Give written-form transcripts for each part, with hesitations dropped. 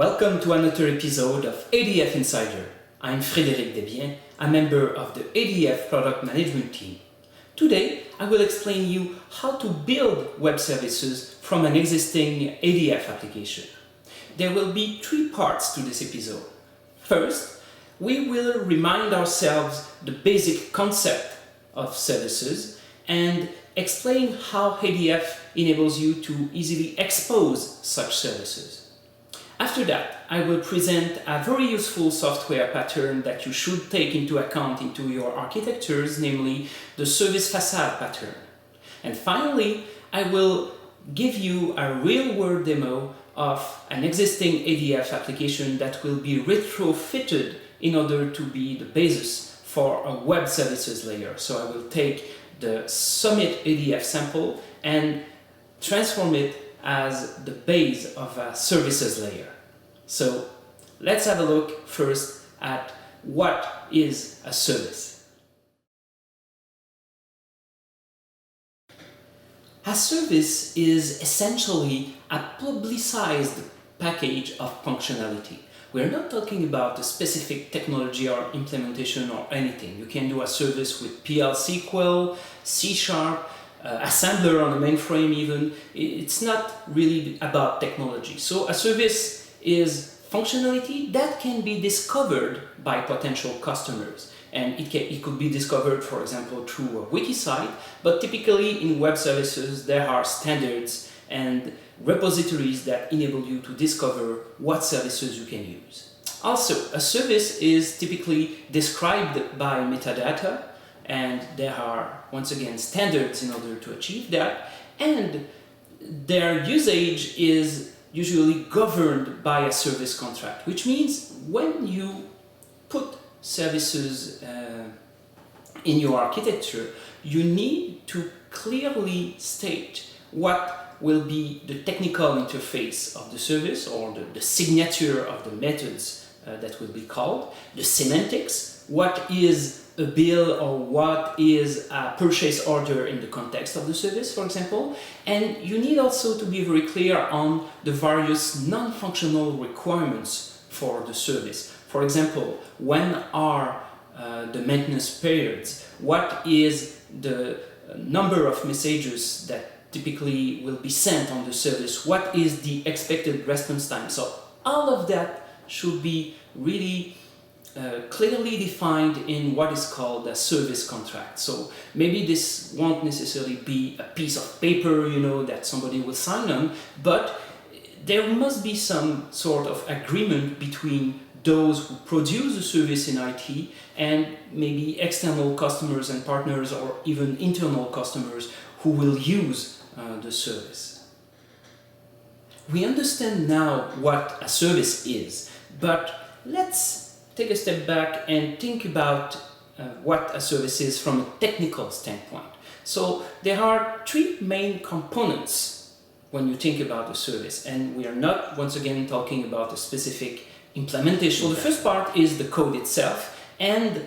Welcome to another episode of ADF Insider. I'm Frédéric Desbiens, a member of the ADF product management team. Today, I will explain you how to build web services from an existing ADF application. There will be three parts to this episode. First, we will remind ourselves the basic concept of services and explain how ADF enables you to easily expose such services. After that, I will present a very useful software pattern that you should take into account into your architectures, namely the service facade pattern. And finally, I will give you a real-world demo of an existing ADF application that will be retrofitted in order to be the basis for a web services layer. So I will take the Summit ADF sample and transform it as the base of a services layer. So let's have a look first at what is a service. A service is essentially a publicized package of functionality. We're not talking about a specific technology or implementation or anything. You can do a service with PL SQL, C#, assembler on a mainframe even. It's not really about technology. So a service is functionality that can be discovered by potential customers. And it could be discovered, for example, through a wiki site, but typically in web services there are standards and repositories that enable you to discover what services you can use. Also, a service is typically described by metadata, and there are, once again, standards in order to achieve that, and their usage is usually governed by a service contract, which means when you put services in your architecture, you need to clearly state what will be the technical interface of the service, or the signature of the methods that will be called, the semantics, what is a bill or what is a purchase order in the context of the service, for example. And you need also to be very clear on the various non-functional requirements for the service. For example, when are the maintenance periods? What is the number of messages that typically will be sent on the service? What is the expected response time? So all of that should be really clearly defined in what is called a service contract. So maybe this won't necessarily be a piece of paper, that somebody will sign on, but there must be some sort of agreement between those who produce the service in IT and maybe external customers and partners, or even internal customers who will use the service. We understand now what a service is, but let's take a step back and think about what a service is from a technical standpoint. So there are three main components when you think about a service, and we are not, once again, talking about a specific implementation. So the first part is the code itself, and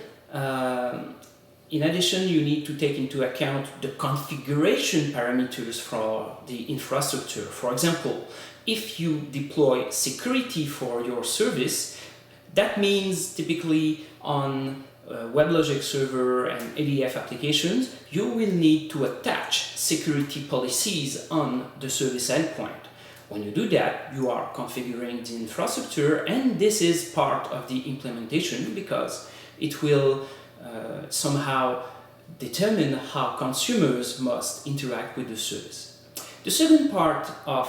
in addition, you need to take into account the configuration parameters for the infrastructure. For example, if you deploy security for your service, that means typically on WebLogic server and ADF applications, you will need to attach security policies on the service endpoint. When you do that, you are configuring the infrastructure, and this is part of the implementation because it will somehow determine how consumers must interact with the service. The second part of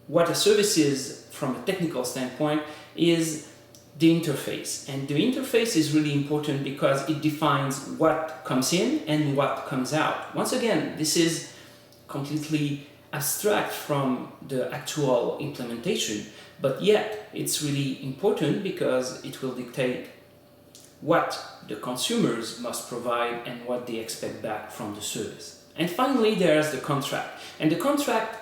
what a service is from a technical standpoint is the interface. And the interface is really important because it defines what comes in and what comes out. Once again, this is completely abstract from the actual implementation, but yet it's really important because it will dictate what the consumers must provide and what they expect back from the service. And finally, there's the contract. And the contract,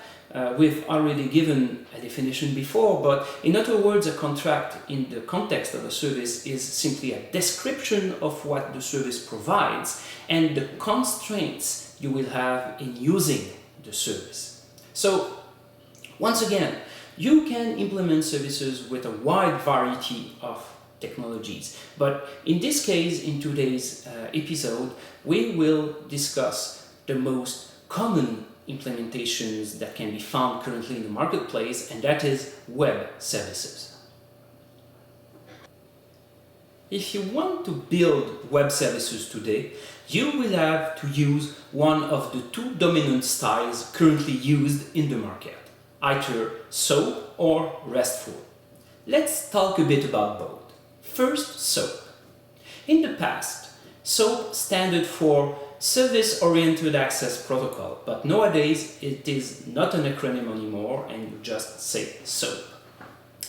we've already given a definition before, but in other words, a contract in the context of a service is simply a description of what the service provides and the constraints you will have in using the service. So, once again, You can implement services with a wide variety of technologies. But in this case, in today's episode, we will discuss the most common implementations that can be found currently in the marketplace, and that is web services. If you want to build web services today, you will have to use one of the two dominant styles currently used in the market, either SOAP or RESTful. Let's talk a bit about both. First, SOAP. In the past, SOAP stood for Service-Oriented Access Protocol, but nowadays it is not an acronym anymore and you just say SOAP.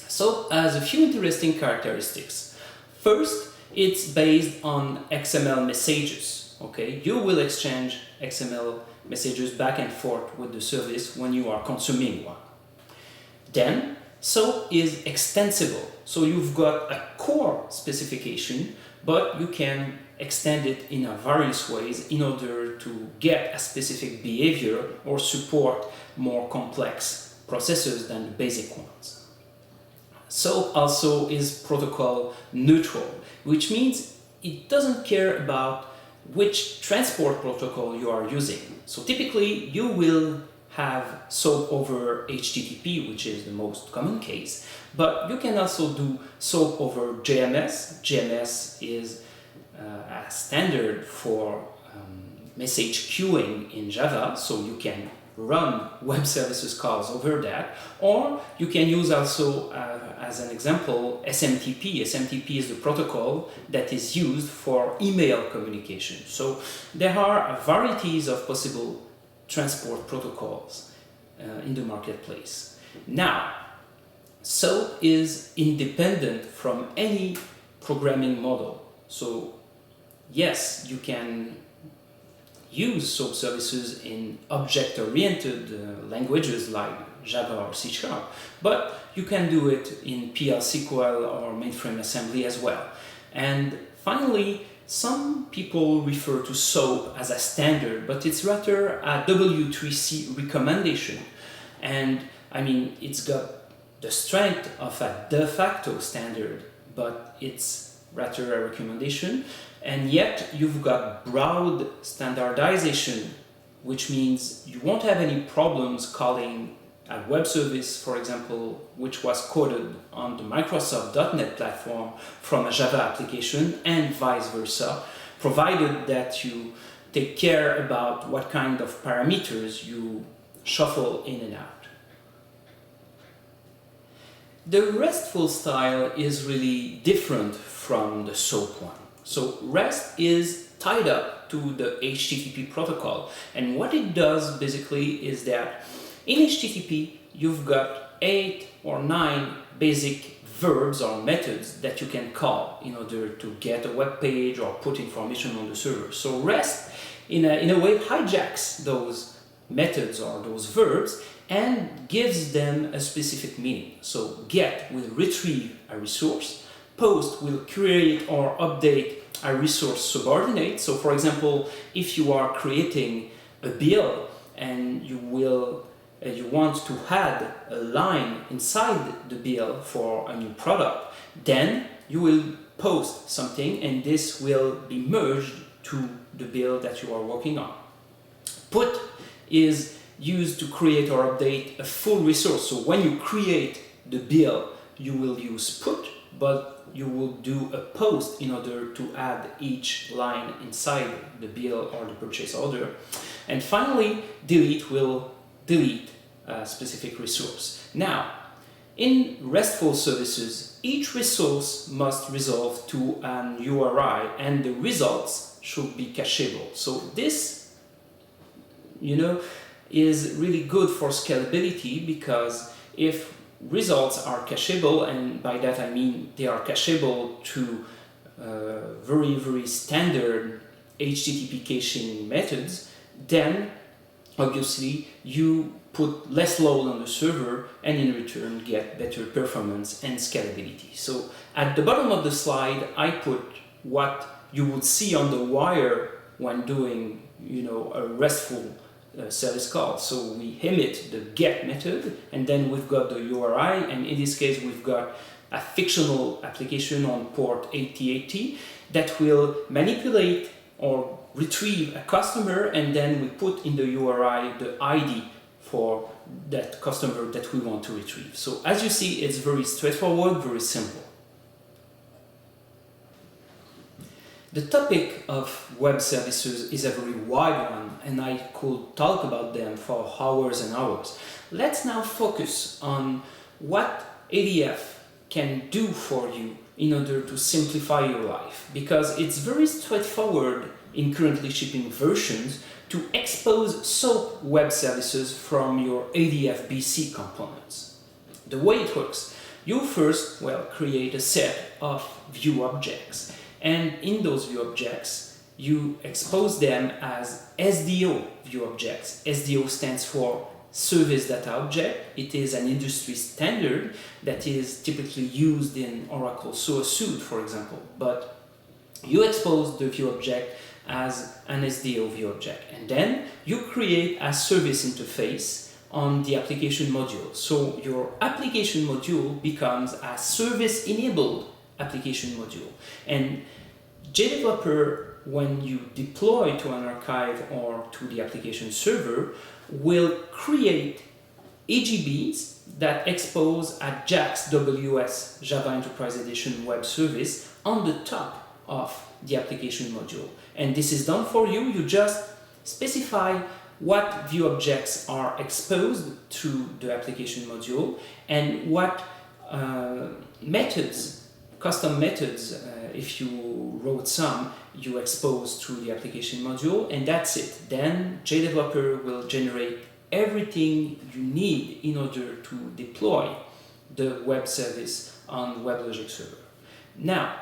SOAP has a few interesting characteristics. First, it's based on XML messages. Okay, you will exchange XML messages back and forth with the service when you are consuming one. Then, SOAP is extensible, so you've got a core specification, but you can extend it in various ways in order to get a specific behavior or support more complex processes than the basic ones. SOAP also is protocol neutral, which means it doesn't care about which transport protocol you are using. So typically you will have SOAP over HTTP, which is the most common case, but you can also do SOAP over JMS. JMS is a standard for message queuing in Java, so you can run web services calls over that, or you can use also, as an example, SMTP. SMTP is the protocol that is used for email communication. So there are varieties of possible transport protocols in the marketplace. Now, SOAP is independent from any programming model. So yes, you can use SOAP services in object-oriented languages like Java or C#, but you can do it in PL SQL or mainframe assembly as well. And finally, some people refer to SOAP as a standard, but it's rather a W3C recommendation. And I mean, it's got the strength of a de facto standard, but it's rather a recommendation. And yet you've got broad standardization, which means you won't have any problems calling a web service, for example, which was coded on the Microsoft .NET platform from a Java application and vice versa, provided that you take care about what kind of parameters you shuffle in and out. The RESTful style is really different from the SOAP one. So REST is tied up to the HTTP protocol, and what it does basically is that in HTTP you've got 8 or 9 basic verbs or methods that you can call in order to get a web page or put information on the server. So REST in a way hijacks those methods or those verbs and gives them a specific meaning. So GET will retrieve a resource, POST will create or update a resource subordinate. So for example, if you are creating a bill and you want to add a line inside the bill for a new product, then you will post something and this will be merged to the bill that you are working on. Put is used to create or update a full resource. So when you create the bill, you will use put, but you will do a post in order to add each line inside the bill or the purchase order. And finally, delete will delete a specific resource. Now, in RESTful services, each resource must resolve to an URI and the results should be cacheable. So this, is really good for scalability, because if results are cacheable, and by that I mean they are cacheable to very standard HTTP caching methods, then obviously you put less load on the server and in return get better performance and scalability. So at the bottom of the slide I put what you would see on the wire when doing a RESTful service call. So we emit the get method, and then we've got the URI, and in this case we've got a fictional application on port 8080 that will manipulate or retrieve a customer, and then we put in the URI the ID for that customer that we want to retrieve. So as you see, it's very straightforward, very simple. The topic of web services is a very wide one, and I could talk about them for hours and hours. Let's now focus on what ADF can do for you in order to simplify your life, because it's very straightforward in currently shipping versions to expose SOAP web services from your ADF BC components. The way it works, you first create a set of view objects, and in those view objects you expose them as SDO view objects. SDO stands for Service Data Object. It is an industry standard that is typically used in Oracle Source Suite, for example, but you expose the view object as an SDO view object, and then you create a service interface on the application module. So your application module becomes a service-enabled application module, and JDeveloper, when you deploy to an archive or to the application server, will create AGBs that expose a JAX WS Java Enterprise Edition web service on the top of the application module. And this is done for you. You just specify what view objects are exposed through the application module and what methods, custom methods, if you wrote some, you expose through the application module, and that's it. Then JDeveloper will generate everything you need in order to deploy the web service on WebLogic server. Now,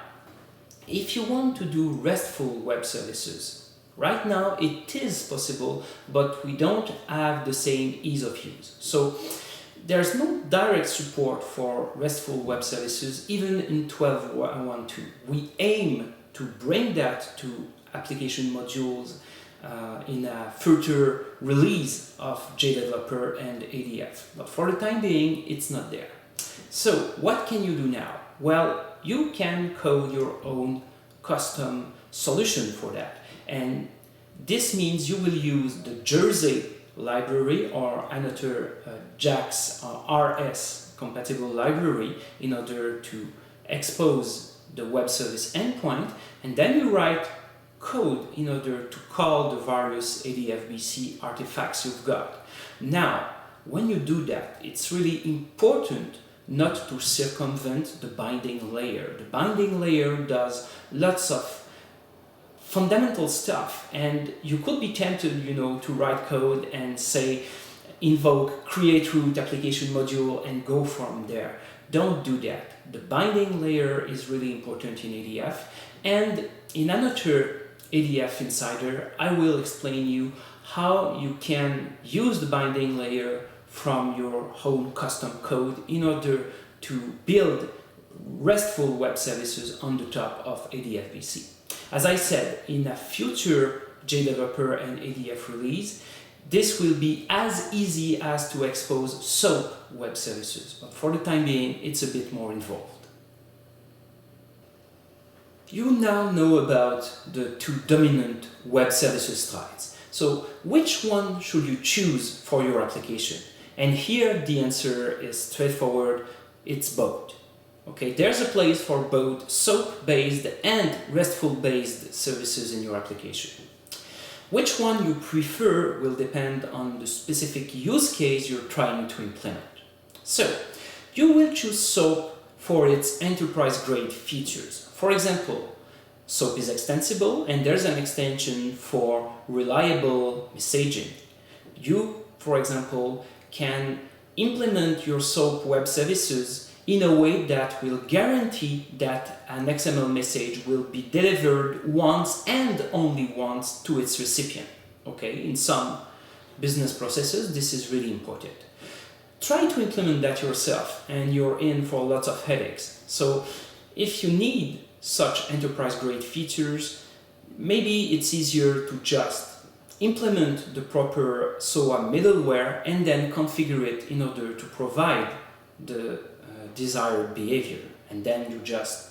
if you want to do RESTful web services, right now it is possible, but we don't have the same ease of use. So there's no direct support for RESTful web services even in 12.1.2. We aim to bring that to application modules in a further release of JDeveloper and ADF. But for the time being, it's not there. So what can you do now? Well, you can code your own custom solution for that. And this means you will use the Jersey library or another JAX RS compatible library in order to expose the web service endpoint, and then you write code in order to call the various ADF-BC artifacts you've got. Now, when you do that, it's really important not to circumvent the binding layer. The binding layer does lots of fundamental stuff, and you could be tempted, to write code and say, invoke create root application module and go from there. Don't do that. The binding layer is really important in ADF, and in another ADF Insider, I will explain you how you can use the binding layer from your own custom code in order to build RESTful web services on the top of ADF-BC. As I said, in a future JDeveloper and ADF release, this will be as easy as to expose SOAP web services, but for the time being, it's a bit more involved. You now know about the two dominant web services styles. So which one should you choose for your application? And here the answer is straightforward, it's both. Okay, there's a place for both SOAP-based and RESTful-based services in your application. Which one you prefer will depend on the specific use case you're trying to implement. So, you will choose SOAP for its enterprise-grade features. For example, SOAP is extensible and there's an extension for reliable messaging. You, for example, can implement your SOAP web services in a way that will guarantee that an XML message will be delivered once and only once to its recipient. Okay, in some business processes, this is really important. Try to implement that yourself and you're in for lots of headaches. So if you need such enterprise-grade features, maybe it's easier to just implement the proper SOA middleware, and then configure it in order to provide the desired behavior. And then you just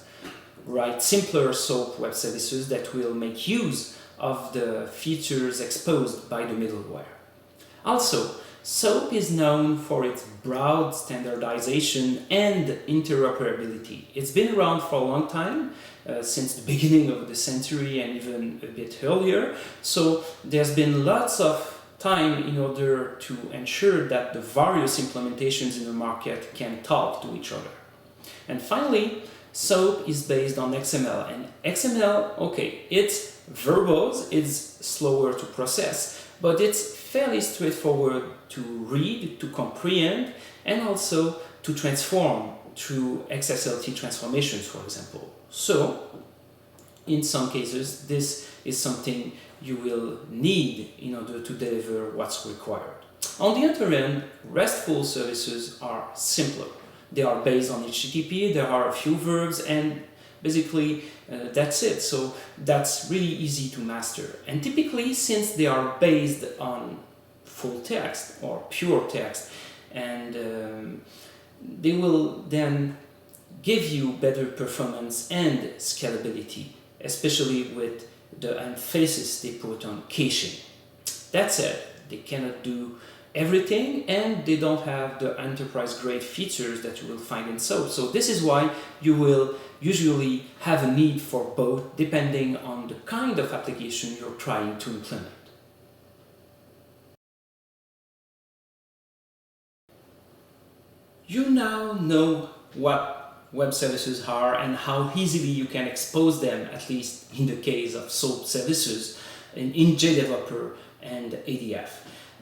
write simpler SOAP web services that will make use of the features exposed by the middleware. Also, SOAP is known for its broad standardization and interoperability. It's been around for a long time, since the beginning of the century and even a bit earlier. So there's been lots of time in order to ensure that the various implementations in the market can talk to each other. And finally, SOAP is based on XML. And XML, okay, it's verbose, it's slower to process, but it's fairly straightforward to read, to comprehend, and also to transform through XSLT transformations, for example. So, in some cases, this is something you will need in order to deliver what's required. On the other end, RESTful services are simpler. They are based on HTTP, there are a few verbs, and basically that's it. So that's really easy to master. And typically, since they are based on full text or pure text, and they will then give you better performance and scalability, especially with the emphasis they put on caching. That said, they cannot do everything, and they don't have the enterprise-grade features that you will find in SOAP. So this is why you will usually have a need for both, depending on the kind of application you're trying to implement. You now know what web services are and how easily you can expose them, at least in the case of SOAP services, in JDeveloper and ADF.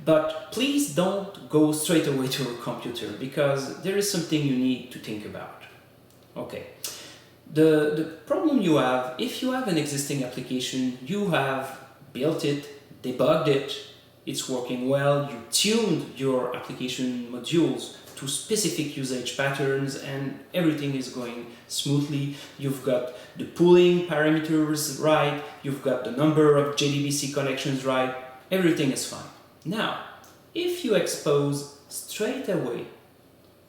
But please don't go straight away to a computer, because there is something you need to think about. Okay, the problem you have, if you have an existing application, you have built it, debugged it, it's working well, you tuned your application modules to specific usage patterns, and everything is going smoothly. You've got the pooling parameters right, you've got the number of JDBC connections right, everything is fine. Now, if you expose straight away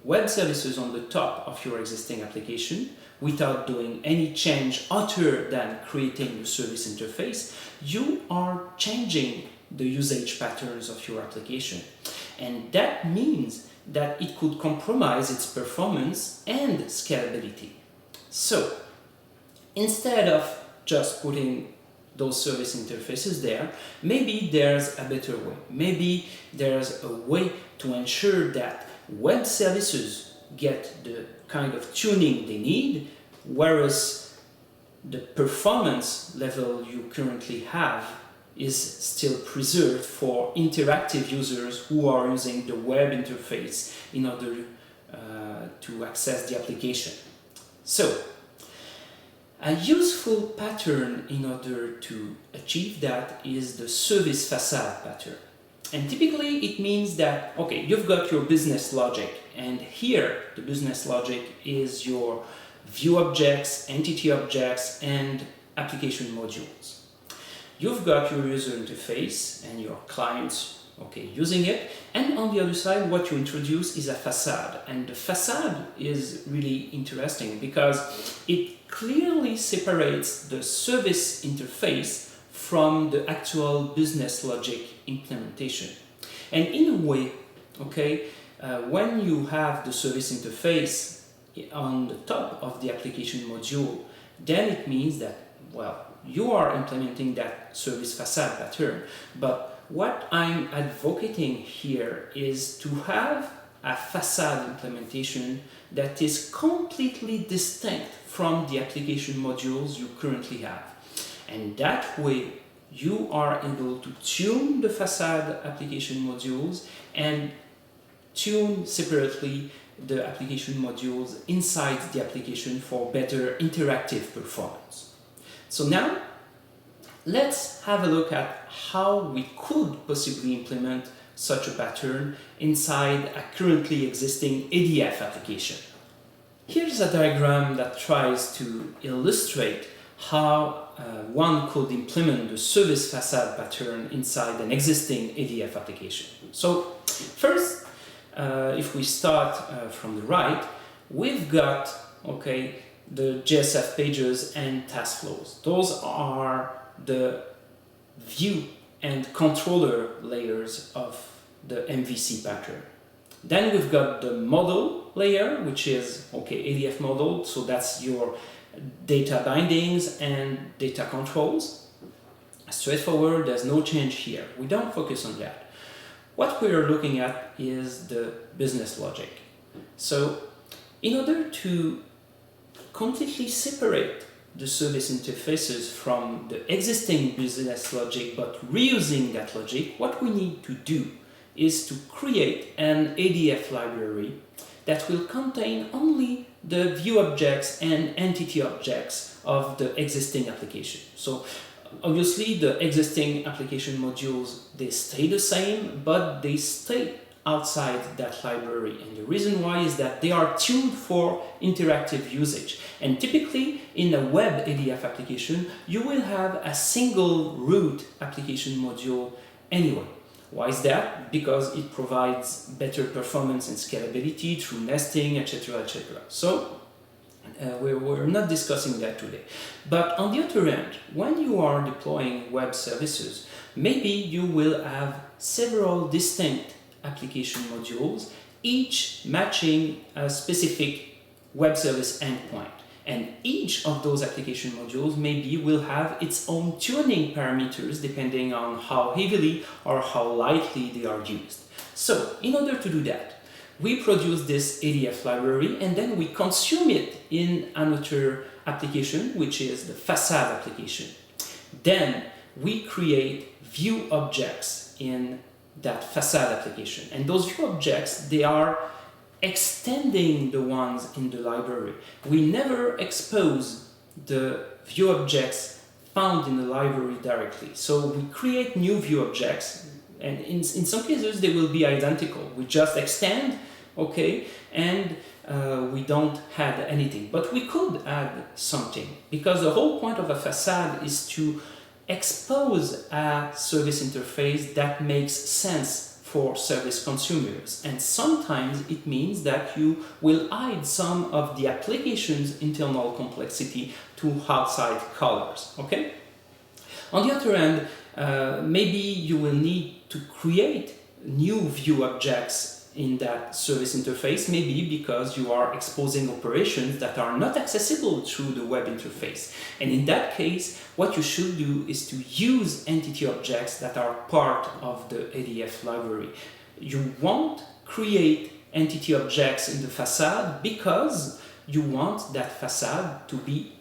web services on the top of your existing application without doing any change other than creating the service interface, you are changing the usage patterns of your application. And that means that it could compromise its performance and scalability. So, instead of just putting those service interfaces there, maybe there's a better way. Maybe there's a way to ensure that web services get the kind of tuning they need, whereas the performance level you currently have is still preserved for interactive users who are using the web interface in order to access the application. So, a useful pattern in order to achieve that is the service facade pattern. And typically it means that, okay, you've got your business logic, and here the business logic is your view objects, entity objects, and application modules. You've got your user interface and your clients, okay, using it, and on the other side what you introduce is a facade. And the facade is really interesting because it clearly separates the service interface from the actual business logic implementation. And in a way, okay, when you have the service interface on the top of the application module, then it means that, well, you are implementing that service facade pattern. But what I'm advocating here is to have a facade implementation that is completely distinct from the application modules you currently have. And that way you are able to tune the facade application modules and tune separately the application modules inside the application for better interactive performance. So now let's have a look at how we could possibly implement such a pattern inside a currently existing ADF application. Here's a diagram that tries to illustrate how one could implement the service facade pattern inside an existing ADF application. So first, if we start from the right, we've got the JSF pages and task flows. Those are the view and controller layers of the MVC pattern. Then we've got the model layer, which is ADF model, so that's your data bindings and data controls. Straightforward, there's no change here. We don't focus on that. What we are looking at is the business logic. So in order to completely separate the service interfaces from the existing business logic but reusing that logic, what we need to do is to create an ADF library that will contain only the view objects and entity objects of the existing application. So obviously the existing application modules, they stay the same, but they stay outside that library. And the reason why is that they are tuned for interactive usage. And typically in a web ADF application, you will have a single root application module anyway. Why is that? Because it provides better performance and scalability through nesting, etc., etc. So we're not discussing that today. But on the other hand, when you are deploying web services, maybe you will have several distinct application modules, each matching a specific web service endpoint. And each of those application modules maybe will have its own tuning parameters depending on how heavily or how lightly they are used. So in order to do that, we produce this ADF library and then we consume it in another application, which is the facade application. Then we create view objects in that facade application. And those view objects, they are extending the ones in the library. We never expose the view objects found in the library directly. So we create new view objects, and in some cases they will be identical. We just extend, and we don't add anything. But we could add something, because the whole point of a facade is to expose a service interface that makes sense for service consumers, and sometimes it means that you will hide some of the application's internal complexity to outside colors. On the other hand, maybe you will need to create new view objects in that service interface, maybe because you are exposing operations that are not accessible through the web interface. And in that case, what you should do is to use entity objects that are part of the ADF library. You won't create entity objects in the facade because you want that facade to be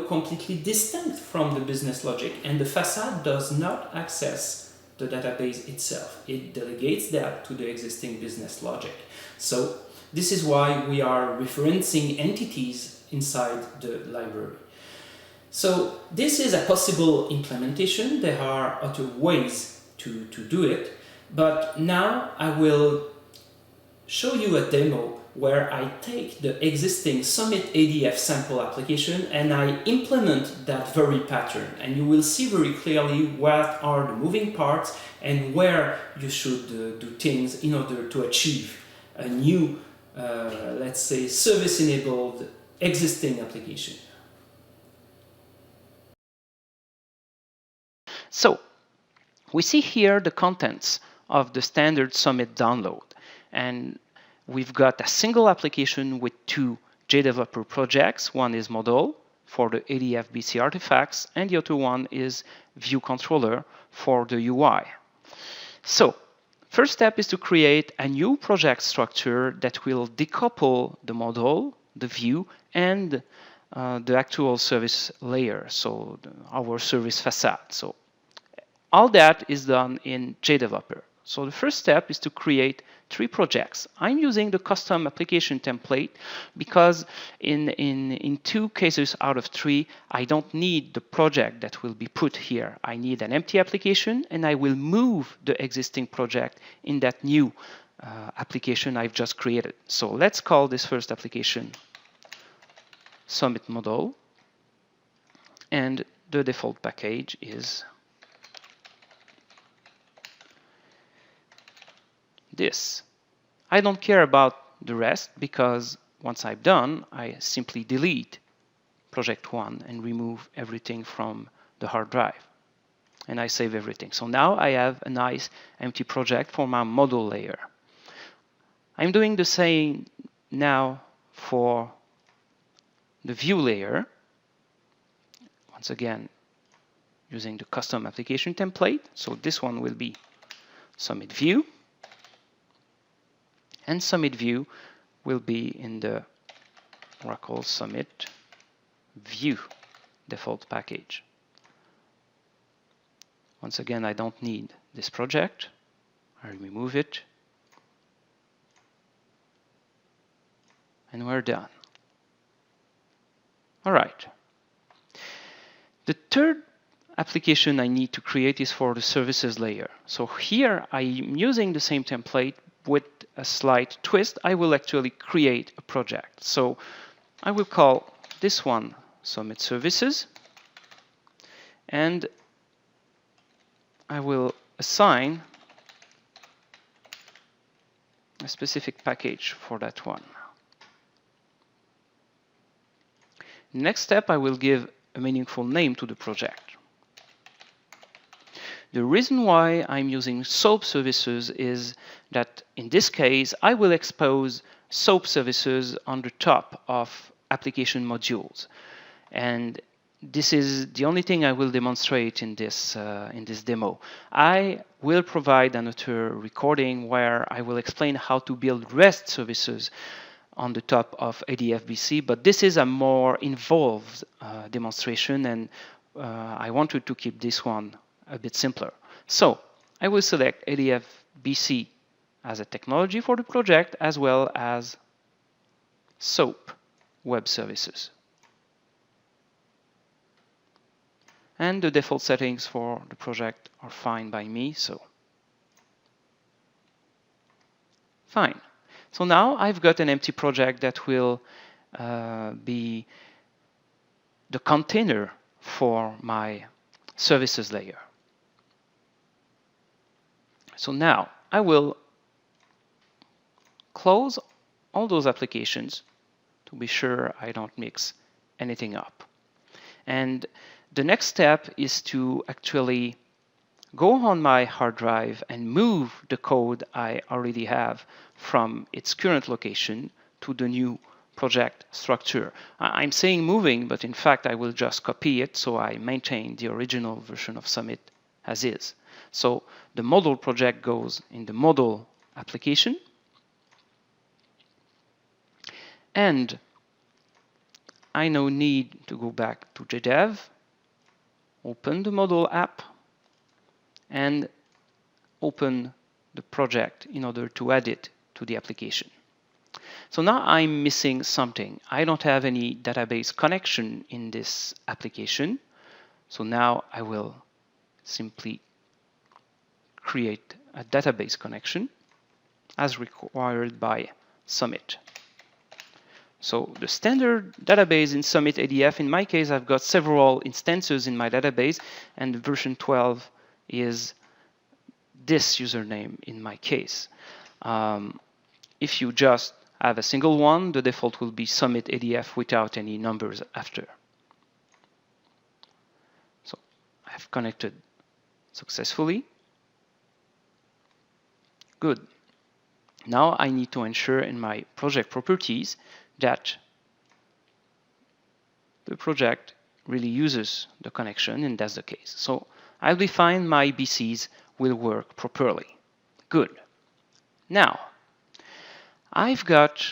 completely distinct from the business logic. And the facade does not access the database itself. It delegates that to the existing business logic. So this is why we are referencing entities inside the library. So this is a possible implementation. There are other ways to do it, but now I will show you a demo where I take the existing Summit ADF sample application and I implement that very pattern, and you will see very clearly what are the moving parts and where you should do things in order to achieve a new, let's say, service-enabled existing application. So we see here the contents of the standard Summit download, and we've got a single application with two JDeveloper projects. One is model for the ADF BC artifacts, and the other one is view controller for the UI. So first step is to create a new project structure that will decouple the model, the view, and the actual service layer, so our service facade. So all that is done in JDeveloper. So the first step is to create 3 projects. I'm using the custom application template because in 2 cases out of 3, I don't need the project that will be put here. I need an empty application, and I will move the existing project in that new application I've just created. So let's call this first application Summit Model. and the default package is this. I don't care about the rest because once I'm done, I simply delete project 1 and remove everything from the hard drive. And I save everything. So now I have a nice empty project for my model layer. I'm doing the same now for the view layer. Once again, using the custom application template. So this one will be Summit View. And Summit View will be in the Oracle Summit View default package. Once again, I don't need this project. I remove it. And we're done. All right. The third application I need to create is for the services layer. So here I'm using the same template with a slight twist. I will actually create a project. So I will call this one Summit Services, and I will assign a specific package for that one. Next step, I will give a meaningful name to the project. The reason why I'm using SOAP services is that in this case, I will expose SOAP services on the top of application modules. And this is the only thing I will demonstrate in this demo. I will provide another recording where I will explain how to build REST services on the top of ADF BC, but this is a more involved demonstration, and I wanted to keep this one a bit simpler. So I will select ADF BC as a technology for the project, as well as SOAP web services. And the default settings for the project are fine by me, so fine. So now I've got an empty project that will be the container for my services layer. So now I will close all those applications to be sure I don't mix anything up. And the next step is to actually go on my hard drive and move the code I already have from its current location to the new project structure. I'm saying moving, but in fact I will just copy it so I maintain the original version of Summit as is. So the model project goes in the model application, and I now need to go back to JDev, open the model app, and open the project in order to add it to the application. So now I'm missing something. I don't have any database connection in this application. So now I will simply create a database connection as required by Summit. So the standard database in Summit ADF, in my case, I've got several instances in my database, and version 12 is this username in my case. If you just have a single one, the default will be Summit ADF without any numbers after. So I've connected successfully. Good. Now I need to ensure in my project properties that the project really uses the connection, and that's the case. So I'll define my BCs will work properly. Good. Now, I've got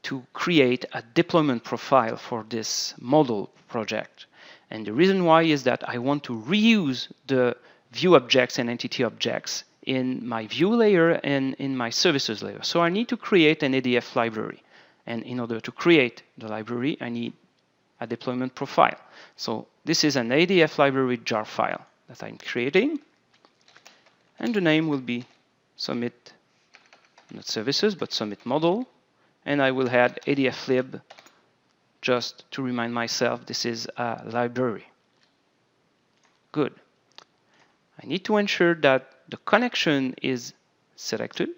to create a deployment profile for this model project. And the reason why is that I want to reuse the view objects and entity objects in my view layer and in my services layer. So I need to create an ADF library. And in order to create the library, I need a deployment profile. So this is an ADF library jar file that I'm creating. And the name will be Summit, not services, but Summit model. And I will add ADF lib just to remind myself this is a library. Good. I need to ensure that the connection is selected,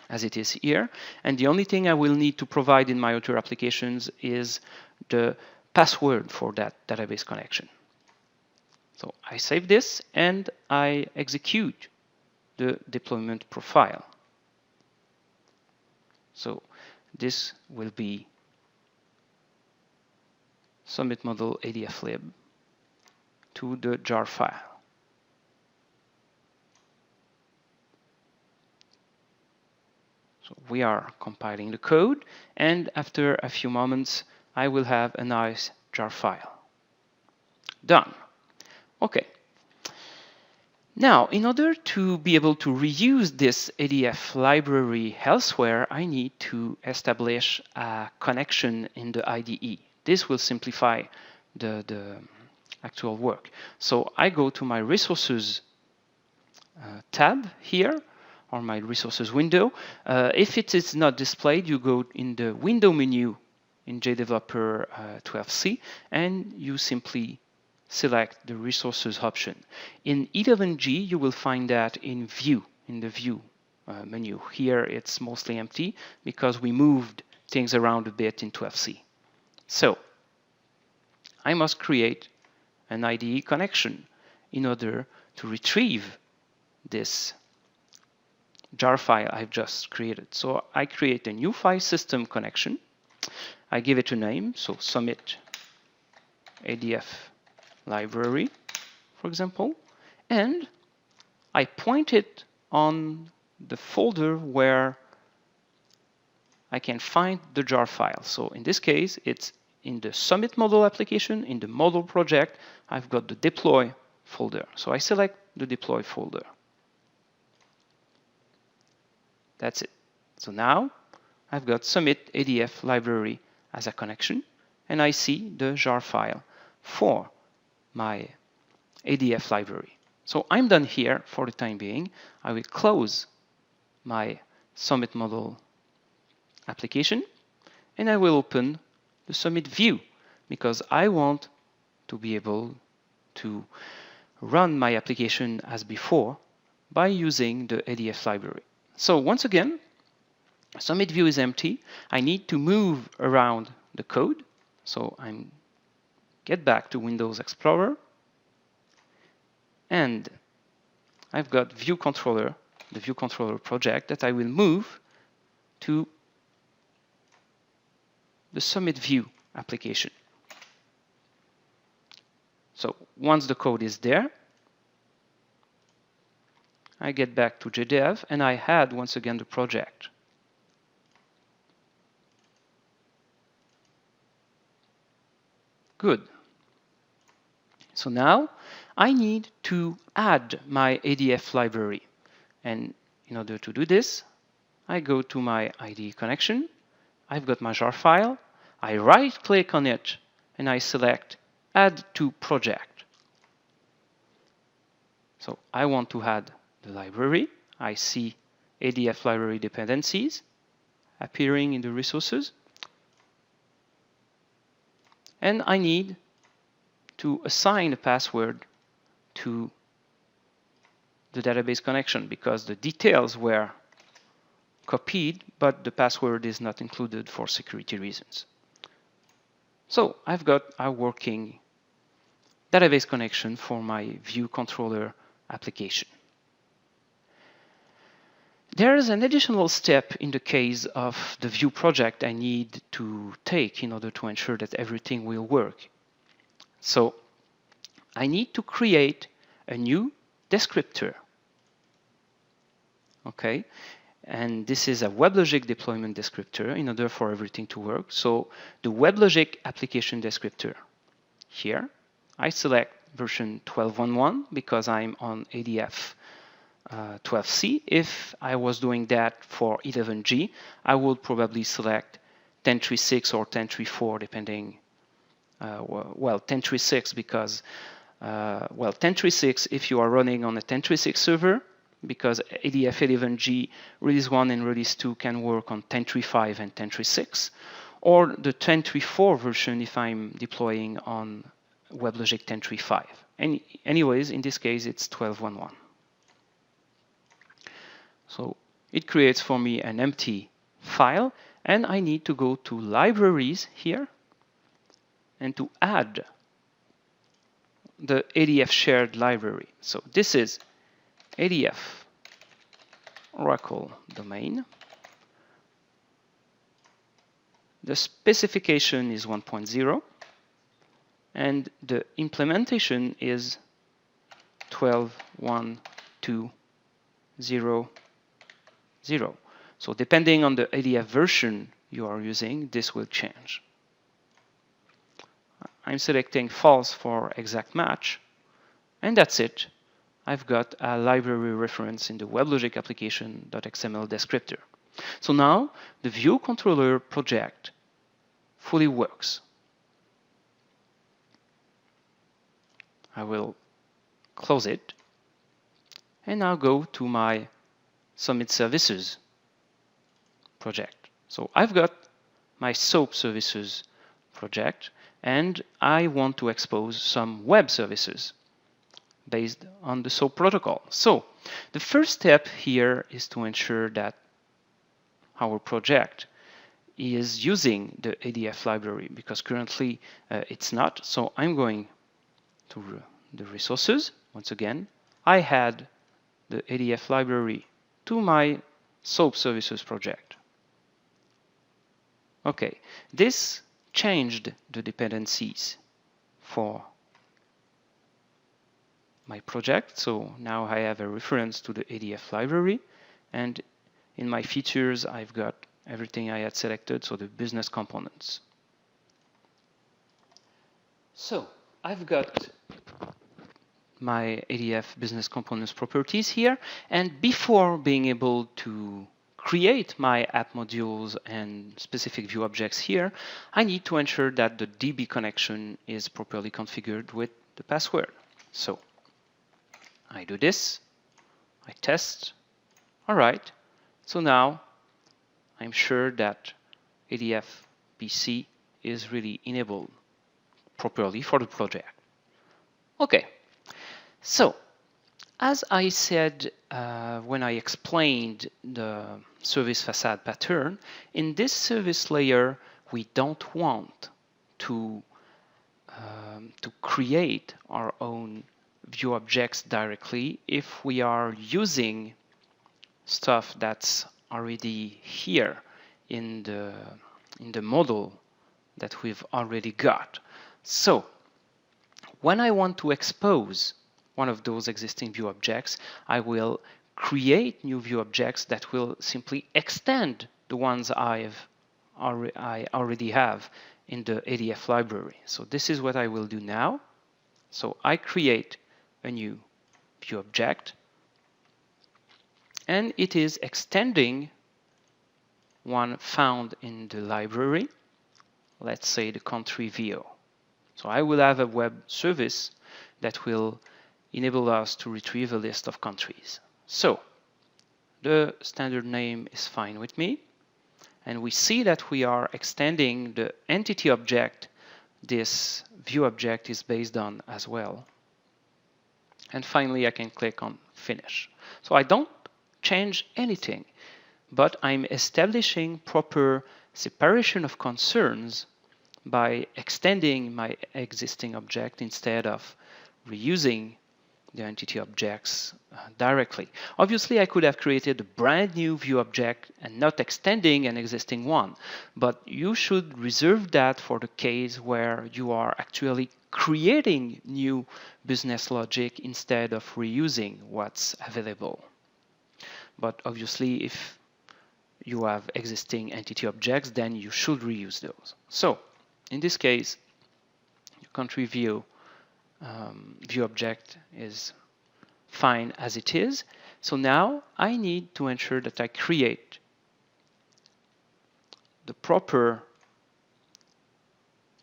as it is here, and the only thing I will need to provide in my other applications is the password for that database connection. So I save this and I execute the deployment profile. So this will be submit model ADF lib to the jar file. So we are compiling the code, and after a few moments I will have a nice jar file. Done. Okay. Now, in order to be able to reuse this ADF library elsewhere, I need to establish a connection in the IDE. This will simplify the actual work. So I go to my resources tab here, or my resources window. If it is not displayed, you go in the window menu in JDeveloper 12c, and you simply select the resources option. In E11G, you will find that in view, in the view menu. Here it's mostly empty because we moved things around a bit in 12c. So I must create an IDE connection in order to retrieve this jar file I've just created. So I create a new file system connection. I give it a name, so submit ADF library, for example, and I point it on the folder where I can find the jar file. So in this case, it's in the submit model application, in the model project, I've got the deploy folder. So I select the deploy folder. That's it. So now I've got submit ADF library as a connection, and I see the jar file for my ADF library. So I'm done here for the time being. I will close my submit model application, and I will open the submit view because I want to be able to run my application as before by using the ADF library. So once again, submit view is empty. I need to move around the code. So I'm get back to Windows Explorer, and I've got view controller, the view controller project that I will move to the submit view application. So once the code is there, I get back to JDev and I add once again the project. Good. So now I need to add my ADF library. And in order to do this, I go to my IDE connection. I've got my jar file. I right-click on it and I select Add to Project. So I want to add the library. I see ADF library dependencies appearing in the resources. And I need to assign a password to the database connection because the details were copied, but the password is not included for security reasons. So I've got a working database connection for my view controller application. There is an additional step in the case of the view project I need to take in order to ensure that everything will work. So I need to create a new descriptor. Okay, and this is a WebLogic deployment descriptor in order for everything to work. So the WebLogic application descriptor. Here, I select version 12.1.1 because I'm on ADF 12c. If I was doing that for E11G, I would probably select 10.3.6 or 10.3.4 depending. Well, 10.3.6 because, well, 10.3.6 if you are running on a 10.3.6 server, because ADF 11G release 1 and release 2 can work on 10.3.5 and 10.3.6, or the 10.3.4 version if I'm deploying on WebLogic 10.3.5. Anyways, in this case, it's 12.1.1. So it creates for me an empty file, and I need to go to libraries here and to add the ADF shared library. So this is ADF Oracle domain. The specification is 1.0 and the implementation is 12.1.2.0.0. So depending on the ADF version you are using, this will change. I'm selecting false for exact match, and that's it. I've got a library reference in the WebLogic application.xml descriptor. So now the View Controller project fully works. I will close it and now go to my Submit Services project. So I've got my SOAP services project, and I want to expose some web services based on the SOAP protocol. So the first step here is to ensure that our project is using the ADF library, because currently it's not. So I'm going to the resources. Once again, I add the ADF library to my SOAP services project. Okay, this changed the dependencies for my project. So now I have a reference to the ADF library, and in my features I've got everything I had selected, so the business components. So I've got my ADF business components properties here, and before being able to create my app modules and specific view objects here, I need to ensure that the DB connection is properly configured with the password. So I do this, I test, all right. So now I'm sure that ADF PC is really enabled properly for the project. Okay, so as I said when I explained the service facade pattern, in this service layer, we don't want to create our own view objects directly if we are using stuff that's already here in the model that we've already got. So when I want to expose one of those existing view objects, I will create new view objects that will simply extend the ones I already have in the ADF library. So this is what I will do now. So I create a new view object, and it is extending one found in the library, let's say the country VO. So I will have a web service that will enable us to retrieve a list of countries. So the standard name is fine with me, and we see that we are extending the entity object this view object is based on as well. And finally, I can click on Finish. So I don't change anything, but I'm establishing proper separation of concerns by extending my existing object instead of reusing the entity objects directly. Obviously, I could have created a brand new view object and not extending an existing one, but you should reserve that for the case where you are actually creating new business logic instead of reusing what's available. But obviously, if you have existing entity objects, then you should reuse those. So in this case, your country view object is fine as it is. So now I need to ensure that I create the proper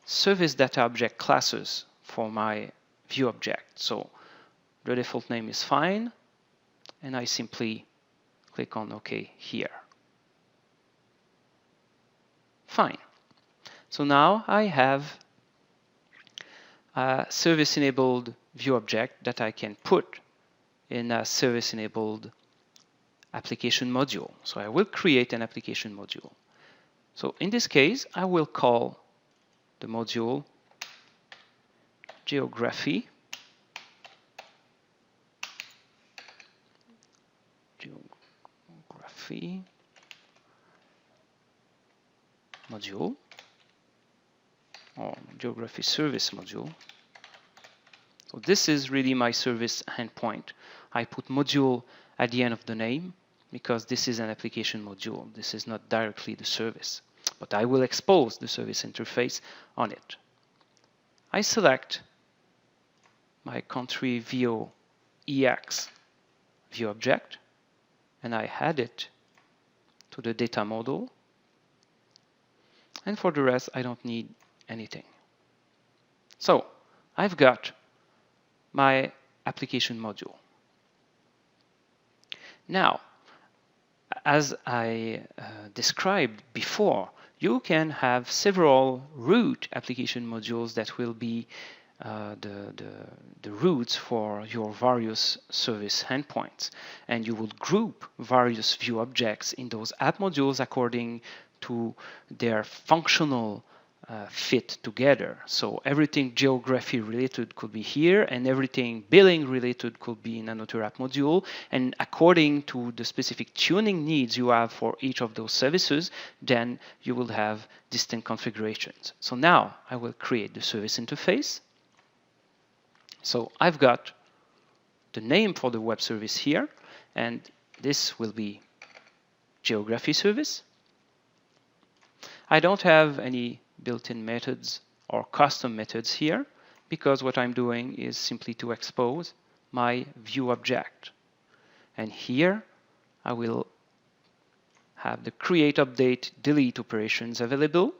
service data object classes for my view object. So the default name is fine, and I simply click on OK here. Fine. So now I have a service-enabled view object that I can put in a service-enabled application module. So I will create an application module. So in this case, I will call the module geography. Geography module, or geography service module. So this is really my service endpoint. I put module at the end of the name because this is an application module. This is not directly the service, but I will expose the service interface on it. I select my country VOEX view object and I add it to the data model. And for the rest, I don't need anything. So I've got my application module. Now, as I described before, you can have several root application modules that will be the roots for your various service endpoints. And you will group various view objects in those app modules according to their functional fit together. So everything geography related could be here, and everything billing related could be in another app module. And according to the specific tuning needs you have for each of those services, then you will have distinct configurations. So now I will create the service interface. So I've got the name for the web service here, and this will be geography service. I don't have any built-in methods or custom methods here because what I'm doing is simply to expose my view object. And here I will have the create, update, delete operations available,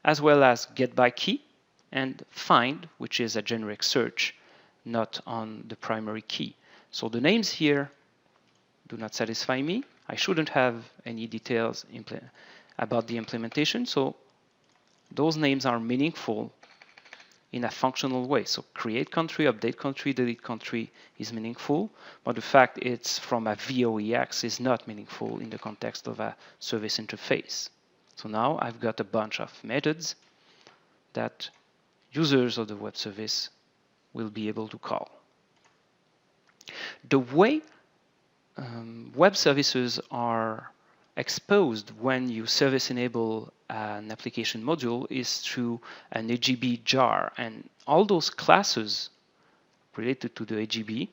as well as get by key and find, which is a generic search, not on the primary key. So the names here do not satisfy me. I shouldn't have any details about the implementation, so those names are meaningful in a functional way. So create country, update country, delete country is meaningful, but the fact it's from a VOEX is not meaningful in the context of a service interface. So now I've got a bunch of methods that users of the web service will be able to call. The way web services are exposed when you service enable an application module is through an AGB jar, and all those classes related to the AGB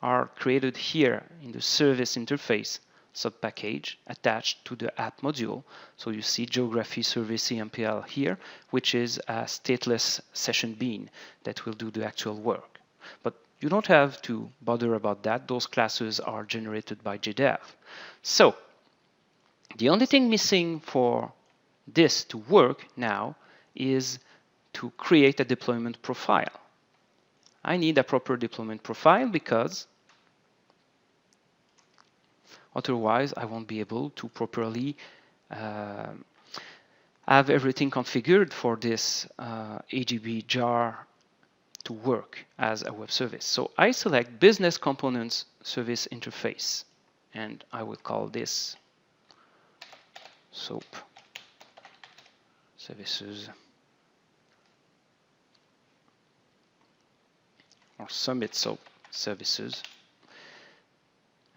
are created here in the service interface subpackage attached to the app module. So you see geography service EMPL here, which is a stateless session bean that will do the actual work. But you don't have to bother about that. Those classes are generated by JDev. So the only thing missing for this to work now is to create a deployment profile. I need a proper deployment profile because otherwise I won't be able to properly have everything configured for this AGB jar to work as a web service. So I select Business Components Service Interface, and I will call this SOAP Services or Summit SOAP Services.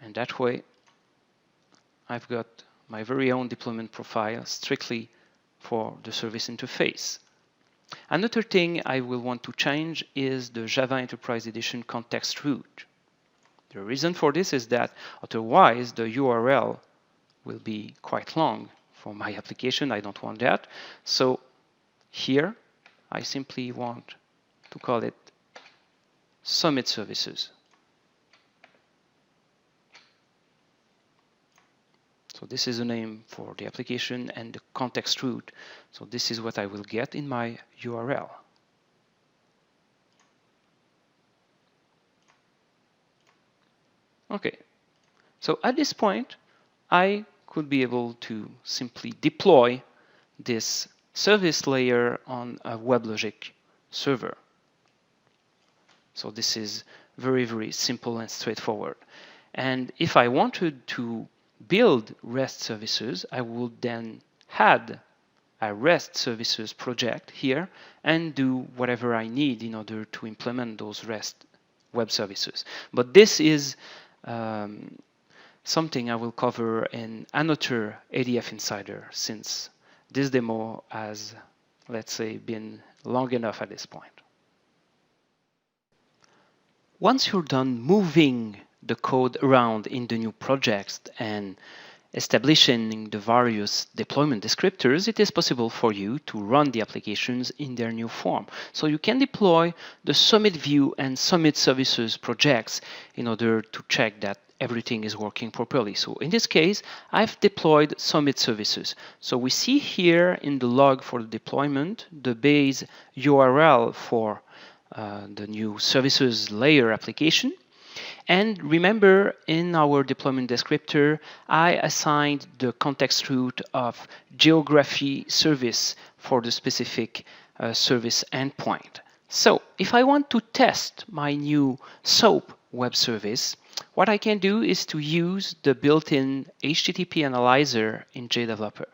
And that way I've got my very own deployment profile strictly for the service interface. Another thing I will want to change is the Java Enterprise Edition context root. The reason for this is that otherwise the URL will be quite long for my application. I don't want that. So here I simply want to call it Summit Services. So this is the name for the application and the context root. So this is what I will get in my URL. Okay, so at this point, I could be able to simply deploy this service layer on a WebLogic server. So this is very, very simple and straightforward. And if I wanted to build REST services, I would then add a REST services project here and do whatever I need in order to implement those REST web services. But this is something I will cover in another ADF Insider, since this demo has, let's say, been long enough at this point. Once you're done moving the code around in the new projects and establishing the various deployment descriptors, it is possible for you to run the applications in their new form. So you can deploy the Summit View and Summit Services projects in order to check that everything is working properly. So in this case, I've deployed Summit Services. So we see here in the log for the deployment, the base URL for the new services layer application. And remember, in our deployment descriptor, I assigned the context root of geography service for the specific service endpoint. So if I want to test my new SOAP web service, what I can do is to use the built-in HTTP analyzer in JDeveloper.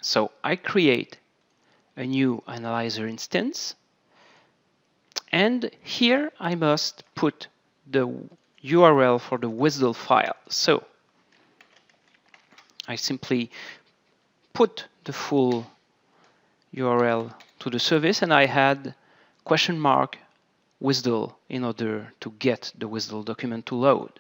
So I create a new analyzer instance, and here I must put the URL for the WSDL file. So I simply put the full URL to the service, and I had $WSDL in order to get the WSDL document to load.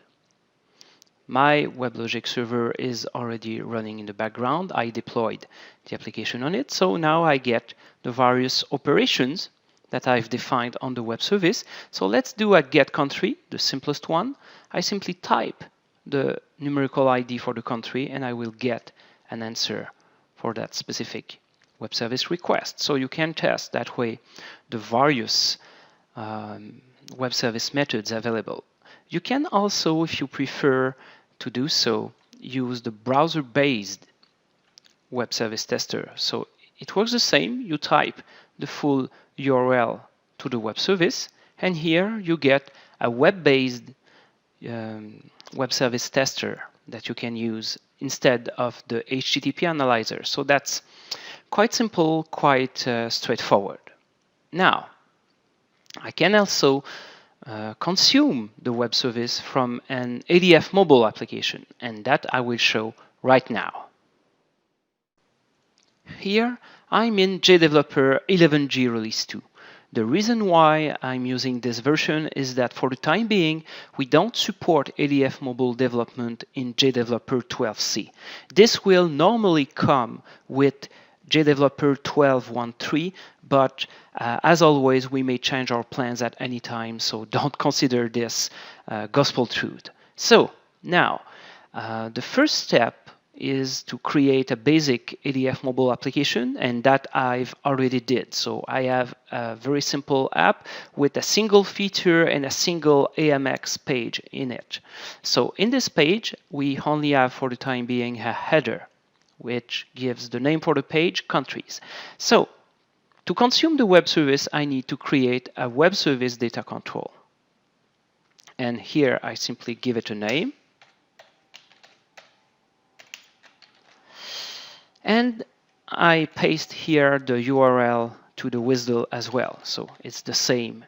My WebLogic server is already running in the background. I deployed the application on it, so now I get the various operations that I've defined on the web service. So let's do a get country, the simplest one. I simply type the numerical ID for the country, and I will get an answer for that specific web service request. So you can test that way the various web service methods available. You can also, if you prefer to do so, use the browser-based web service tester. So it works the same. You type the full URL to the web service, and here you get a web-based web service tester that you can use instead of the HTTP analyzer. So that's quite simple, quite straightforward. Now, I can also consume the web service from an ADF mobile application, and that I will show right now. Here, I'm in JDeveloper 11G Release 2. The reason why I'm using this version is that for the time being, we don't support ADF mobile development in JDeveloper 12C. This will normally come with JDeveloper 12.1.3, but as always, we may change our plans at any time, so don't consider this gospel truth. So now, the first step is to create a basic ADF mobile application, and that I've already did. So I have a very simple app with a single feature and a single AMX page in it. So in this page, we only have for the time being a header, which gives the name for the page, countries. So to consume the web service, I need to create a web service data control. And here I simply give it a name. And I paste here the URL to the WSDL as well. So it's the same.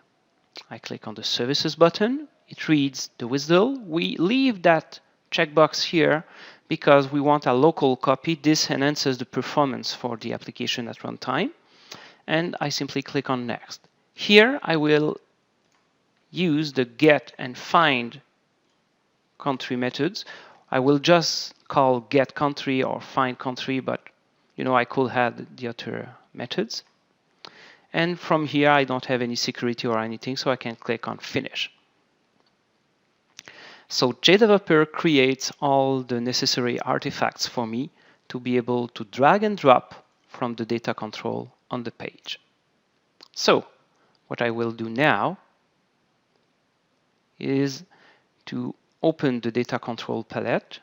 I click on the services button. It reads the WSDL. We leave that checkbox here because we want a local copy. This enhances the performance for the application at runtime. And I simply click on next. Here I will use the get and find country methods. I will just call get country or find country, but I could add the other methods. And from here, I don't have any security or anything, so I can click on finish. So JDeveloper creates all the necessary artifacts for me to be able to drag and drop from the data control on the page. So what I will do now is to open the data control palette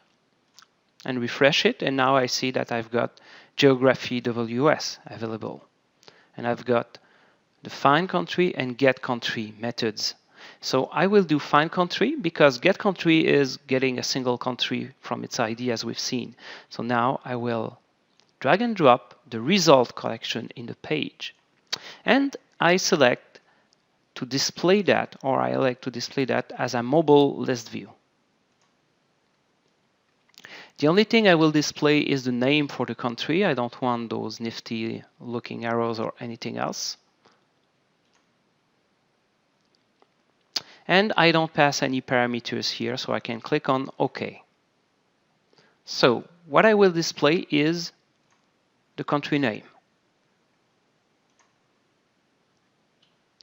and refresh it, and now I see that I've got geography WS available. And I've got the find country and get country methods. So I will do find country because get country is getting a single country from its ID as we've seen. So now I will drag and drop the result collection in the page. And I select to display that, or I elect to display that as a mobile list view. The only thing I will display is the name for the country. I don't want those nifty looking arrows or anything else. And I don't pass any parameters here, so I can click on OK. So what I will display is the country name.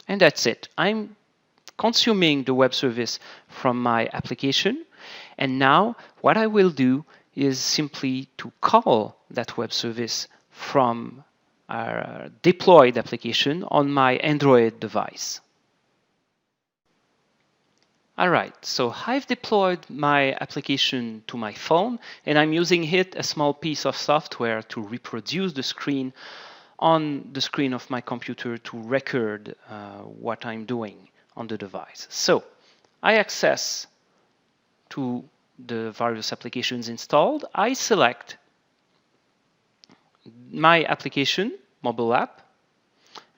And that's it. I'm consuming the web service from my application. And now what I will do is simply to call that web service from our deployed application on my Android device. All right, so I've deployed my application to my phone, and I'm using it, a small piece of software, to reproduce the screen on the screen of my computer to record what I'm doing on the device. So I access to the various applications installed. I select my application, mobile app,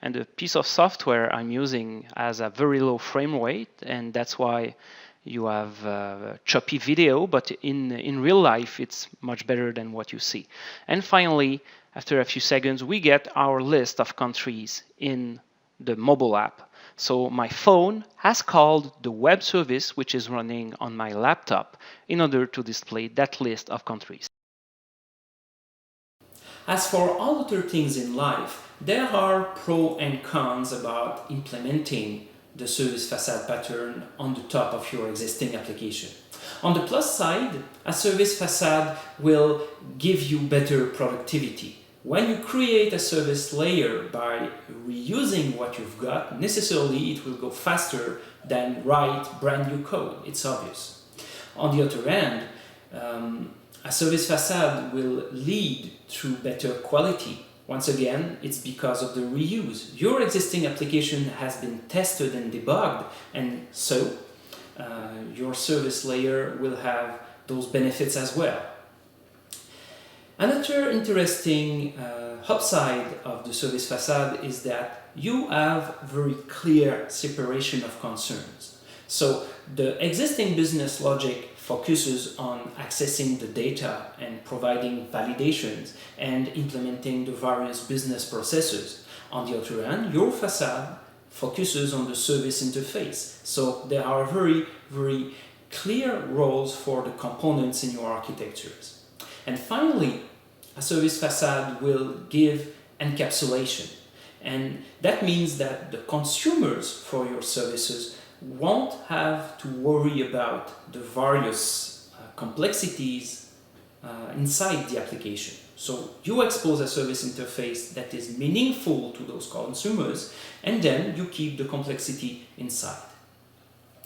and the piece of software I'm using has a very low frame rate, and that's why you have choppy video, but in real life it's much better than what you see. And finally, after a few seconds, we get our list of countries in the mobile app. So my phone has called the web service, which is running on my laptop, in order to display that list of countries. As for all other things in life, there are pros and cons about implementing the service facade pattern on the top of your existing application. On the plus side, a service facade will give you better productivity. When you create a service layer by reusing what you've got, necessarily it will go faster than write brand new code. It's obvious. On the other hand, a service facade will lead to better quality. Once again, it's because of the reuse. Your existing application has been tested and debugged, and so your service layer will have those benefits as well. Another interesting upside of the service facade is that you have very clear separation of concerns. So the existing business logic focuses on accessing the data and providing validations and implementing the various business processes. On the other hand, your facade focuses on the service interface. So there are very, very clear roles for the components in your architectures. And finally, a service facade will give encapsulation. And that means that the consumers for your services won't have to worry about the various complexities inside the application. So you expose a service interface that is meaningful to those consumers, and then you keep the complexity inside.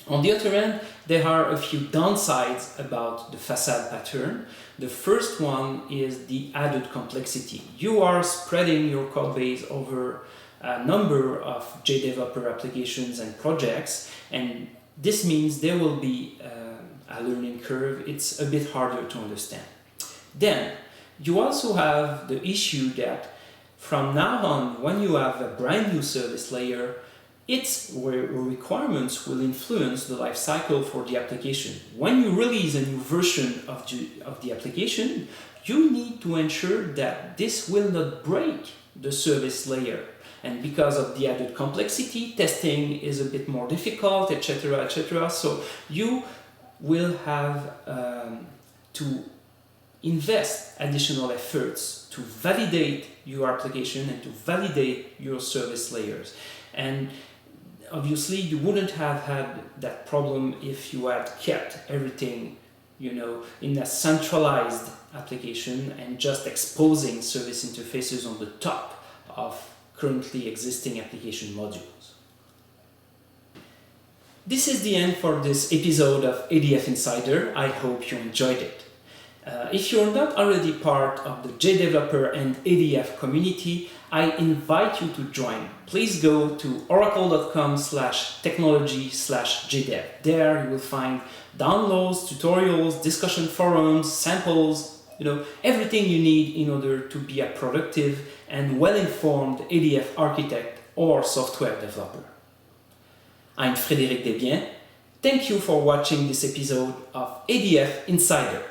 On the other hand, there are a few downsides about the facade pattern. The first one is the added complexity. You are spreading your code base over a number of JDeveloper applications and projects, and this means there will be a learning curve. It's a bit harder to understand. Then, you also have the issue that from now on, when you have a brand new service layer, its requirements will influence the life cycle for the application. When you release a new version of the application, you need to ensure that this will not break the service layer. And because of the added complexity, testing is a bit more difficult, etc., etc. So you will have to invest additional efforts to validate your application and to validate your service layers. And obviously, you wouldn't have had that problem if you had kept everything, in a centralized application and just exposing service interfaces on the top of currently existing application modules. This is the end for this episode of ADF Insider. I hope you enjoyed it. If you're not already part of the JDeveloper and ADF community, I invite you to join. Please go to oracle.com/technology/jdev. There you will find downloads, tutorials, discussion forums, samples, everything you need in order to be a productive and well-informed ADF architect or software developer. I'm Frédéric Desbiens. Thank you for watching this episode of ADF Insider.